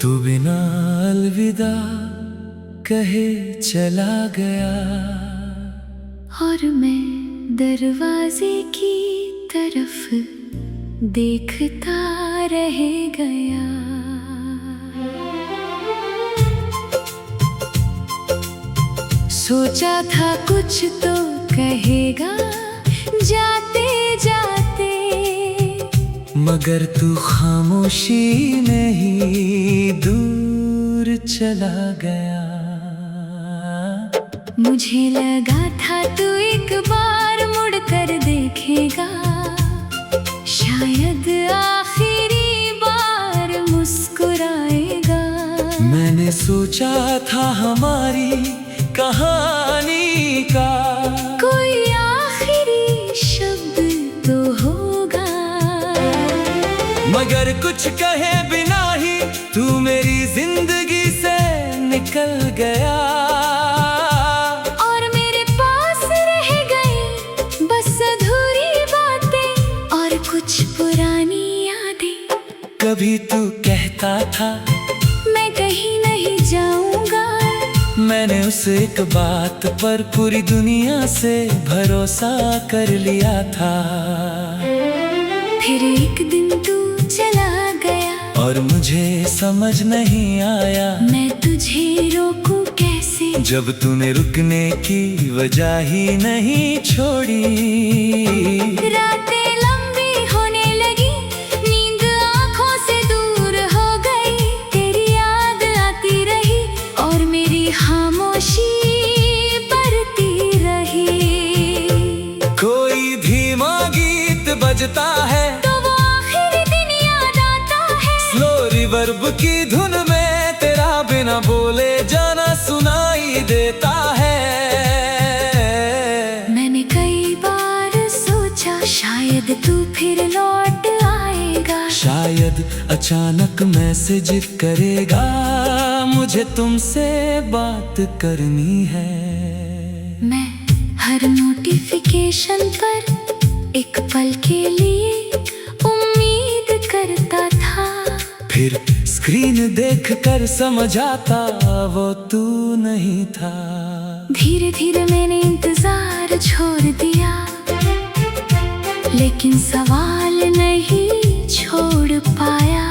तू बिना अलविदा कहे चला गया और मैं दरवाजे की तरफ देखता रह गया। सोचा था कुछ तो कहेगा जाते जाते, मगर तू खामोशी में ही दूर चला गया। मुझे लगा था तू एक बार मुड़ कर देखेगा, शायद आखिरी बार मुस्कुराएगा। मैंने सोचा था हमारी कहानी का कोई आखिरी शब्द तो होगा, मगर कुछ कहे बिना ही तू मेरी जिंदगी से निकल गया। और मेरे पास रह गई बस अधूरी बातें और कुछ पुरानी यादें। कभी तू कहता था मैं कहीं नहीं जाऊंगा, मैंने उस एक बात पर पूरी दुनिया से भरोसा कर लिया था। फिर एक दिन तू चला गया और मुझे समझ नहीं आया मैं तुझे रोकूं कैसे, जब तूने रुकने की वजह ही नहीं छोड़ी। रातें लंबी होने लगी, नींद आंखों से दूर हो गई, तेरी याद आती रही और मेरी खामोशी बढ़ती रही। कोई धीमा गीत बजता है तो वो आखिरी दिन याद आता है, स्लो रिवर्ब की धुन में तेरा बिना बोले जाना सुनाई देता है। मैंने कई बार सोचा शायद तू फिर लौट आएगा, शायद अचानक मैसेज करेगा मुझे तुमसे बात करनी है। मैं हर नोटिफिकेशन पर एक पल के लिए उम्मीद करता था, फिर स्क्रीन देखकर समझ आता वो तू नहीं था। धीरे धीरे मैंने इंतजार छोड़ दिया, लेकिन सवाल नहीं छोड़ पाया।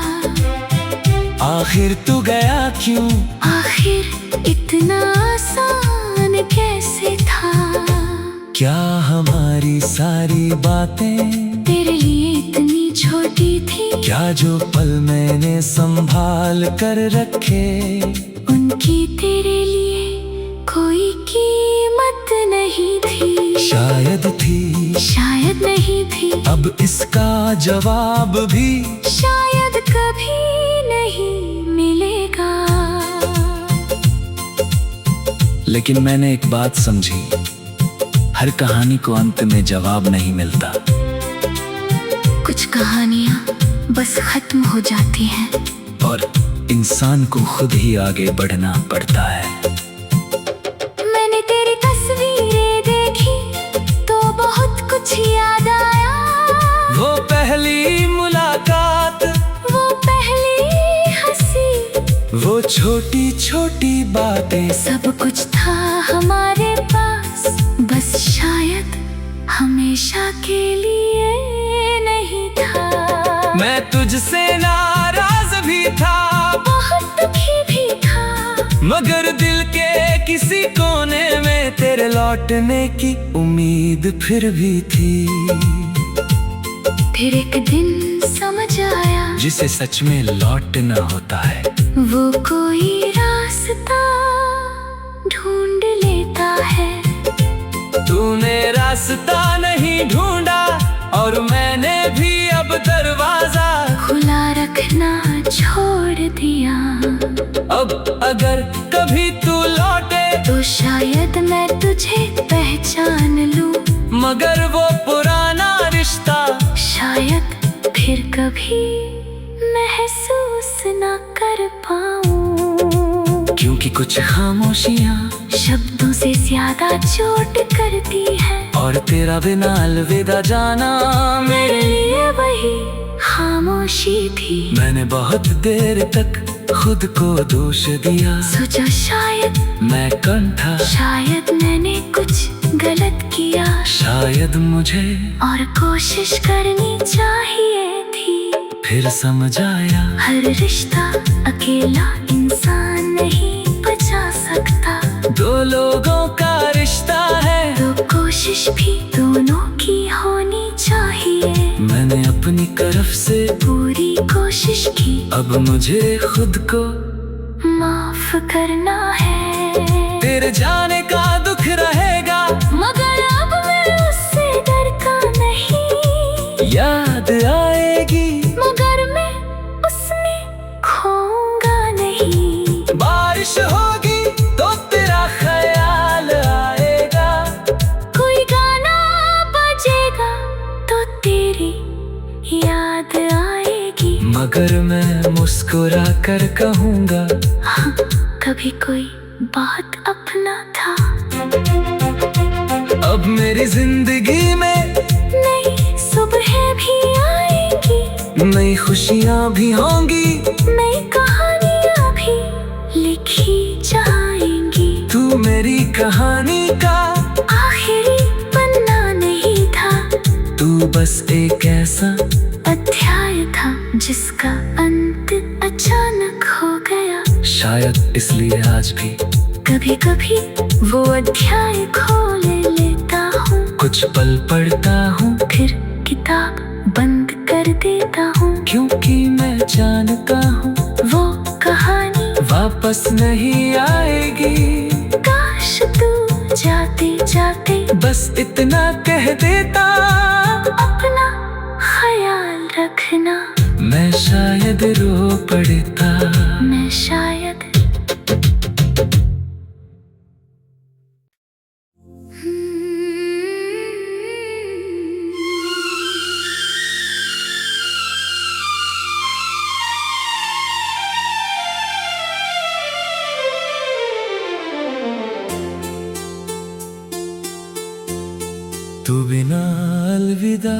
आखिर तू गया क्यों, आखिर इतना आसान कैसे था, क्या हमारी सारी बातें तेरे लिए इतनी छोटी थी, क्या जो पल मैंने संभाल कर रखे उनकी तेरे लिए कोई कीमत नहीं थी। शायद थी, शायद नहीं थी, अब इसका जवाब भी शायद कभी नहीं मिलेगा। लेकिन मैंने एक बात समझी, हर कहानी को अंत में जवाब नहीं मिलता। कुछ कहानियां बस खत्म हो जाती हैं और इंसान को खुद ही आगे बढ़ना पड़ता है। मैंने तेरी तस्वीरें देखी तो बहुत कुछ याद आया, वो पहली मुलाकात, वो पहली हंसी, वो छोटी छोटी बातें, सब कुछ था हमारे पास, बस शायद हमेशा के लिए नहीं था। मैं तुझसे नाराज भी था, बहुत दुखी भी था, मगर दिल के किसी कोने में तेरे लौटने की उम्मीद फिर भी थी। फिर एक दिन समझ आया जिसे सच में लौटना होता है, वो कोई रास्ता ढूंढ लेता है। तूने रास्ता नहीं ढूंढा और मैंने भी अब दरवाजा खुला रखना छोड़ दिया। अब अगर कभी तू लौटे तो शायद मैं तुझे पहचान लूं, मगर वो पुराना रिश्ता शायद फिर कभी महसूस न कर पाऊं। क्योंकि कुछ खामोशियाँ शब्दों से ज्यादा चोट करती है, और तेरा बिना अलविदा जाना मेरे लिए वही खामोशी थी। मैंने बहुत देर तक खुद को दोष दिया। सोचा शायद मैं कौन था, शायद मैंने कुछ गलत किया, शायद मुझे और कोशिश करनी चाहिए थी। फिर समझ आया हर रिश्ता अकेला इंसान नहीं बचा सकता। दो लोगों का रिश्ता है, तो कोशिश भी दोनों की होनी चाहिए। मैंने अपनी तरफ से पूरी कोशिश की, अब मुझे खुद को माफ करना है। तेरे जाने का दुख रहेगा, मगर अब मैं उससे डरता नहीं। याद आएगी मगर मैं उसमें खोऊंगा नहीं। बारिश होगी तो तेरा ख्याल आएगा, कोई गाना बजेगा तो तेरी याद आएगी। मगर मैं मुस्कुरा कर कहूँगा हाँ, कभी कोई बात अपना था। अब मेरी जिंदगी में नई सुबह भी आएगी, नई खुशियाँ भी होंगी, नई कहानियाँ भी लिखी जाएंगी। तू मेरी कहानी का आखिरी पन्ना नहीं था, तू बस एक ऐसा अध्याय था जिसका अंत अचानक हो गया। शायद इसलिए आज भी कभी कभी वो अध्याय खोल लेता हूँ, कुछ पल पढ़ता हूँ, फिर किताब बंद कर देता हूँ। क्योंकि मैं जानता हूँ वो कहानी वापस नहीं आएगी। काश तू जाते जाते बस इतना कह देता, अपना ख्याल रखना। मैं शायद रो पड़ता। मैं शायद तू बिना अलविदा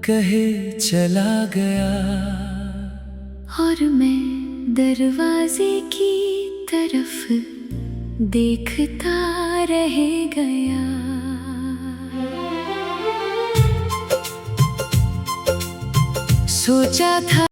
कहे चला गया, और मैं दरवाजे की तरफ देखता रह गया। सोचा था